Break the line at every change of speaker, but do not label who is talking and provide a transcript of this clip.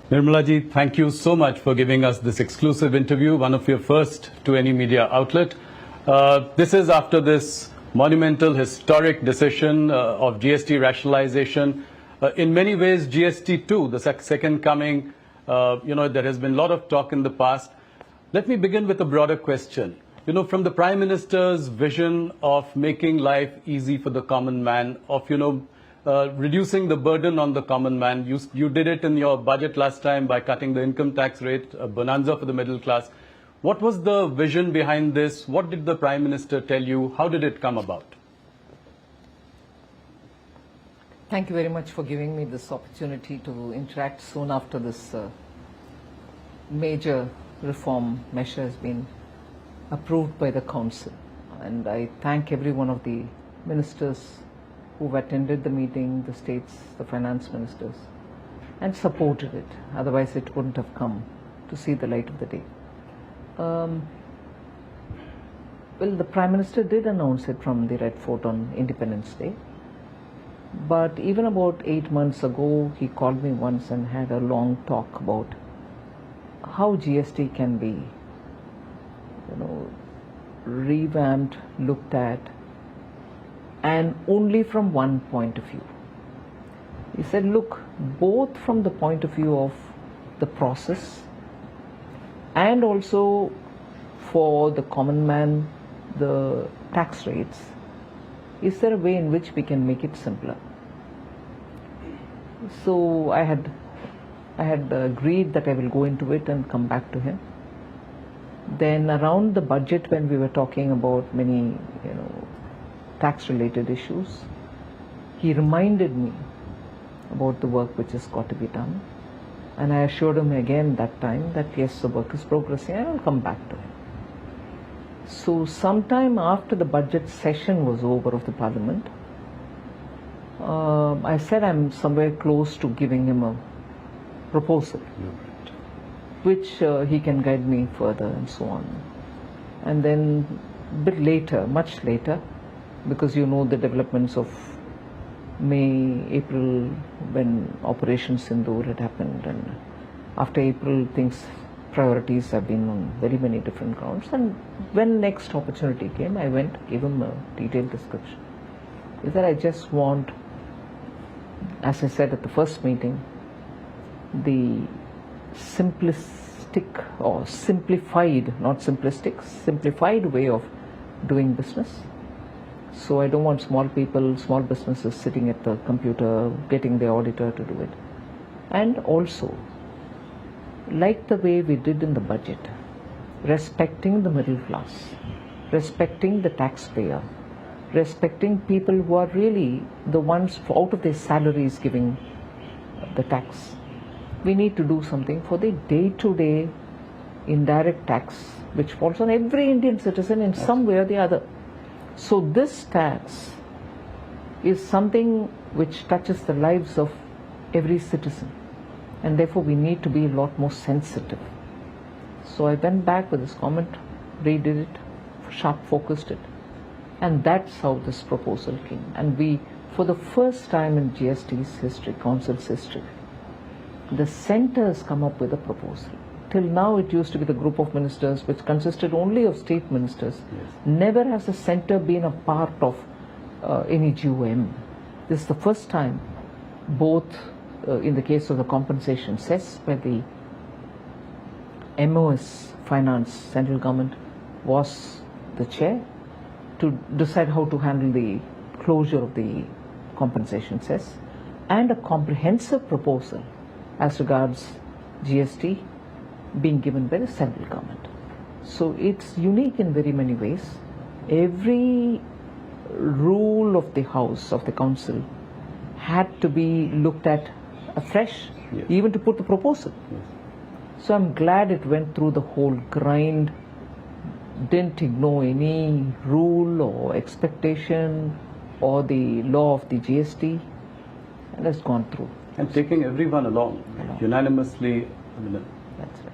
Nirmala ji, thank you so much for giving us this exclusive interview, one of your first to any media outlet. This is after this monumental, historic decision of GST rationalization. In many ways, GST 2, the second coming, there has been a lot of talk in the past. Let me begin with a broader question. From the Prime Minister's vision of making life easy for the common man, of, reducing the burden on the common man. You did it in your budget last time by cutting the income tax rate, a bonanza for the middle class. What was the vision behind this? What did the Prime Minister tell you? How did it come about?
Thank you very much for giving me this opportunity to interact soon after this major reform measure has been approved by the Council. And I thank every one of the ministers who've attended the meeting, the states, the finance ministers, and supported it. Otherwise, it wouldn't have come to see the light of the day. Well, the Prime Minister did announce it from the Red Fort on Independence Day. But even about 8 months ago, he called me once and had a long talk about how GST can be, revamped, looked at, and only from one point of view. He said, look, both from the point of view of the process and also for the common man, the tax rates, is there a way in which we can make it simpler? So I had agreed that I will go into it and come back to him. Then around the budget, when we were talking about many, tax-related issues, he reminded me about the work which has got to be done. And I assured him again that time that yes, the work is progressing, and I'll come back to him. So sometime after the budget session was over of the Parliament, I said I'm somewhere close to giving him a proposal, which he can guide me further and so on. And then a bit later, much later, because the developments of May, April, when Operation Sindoor had happened, and after April priorities have been on very many different grounds. And when next opportunity came, I went, gave him a detailed description. Is that I just want, as I said at the first meeting, the simplistic or simplified, not simplistic, simplified way of doing business. So I don't want small businesses sitting at the computer, getting the auditor to do it. And also, like the way we did in the budget, respecting the middle class, respecting the taxpayer, respecting people who are really the ones out of their salaries giving the tax. We need to do something for the day-to-day indirect tax, which falls on every Indian citizen in some way or the other. So this tax is something which touches the lives of every citizen, and therefore we need to be a lot more sensitive. So I went back with this comment, redid it, sharp focused it, and that's how this proposal came. And we, for the first time in GST's history, Council's history, the centre has come up with a proposal. Till now it used to be the group of ministers which consisted only of state ministers. Yes. Never has the centre been a part of any GOM. This is the first time, both in the case of the compensation cess, where the MOS finance, central government, was the chair to decide how to handle the closure of the compensation cess, and a comprehensive proposal as regards GST being given by the central government. So it's unique in very many ways. Every rule of the House, of the Council, had to be looked at afresh, yes, even to put the proposal. Yes. So I'm glad it went through the whole grind, didn't ignore any rule or expectation or the law of the GST, and has gone through.
And taking everyone along. Unanimously.
That's right.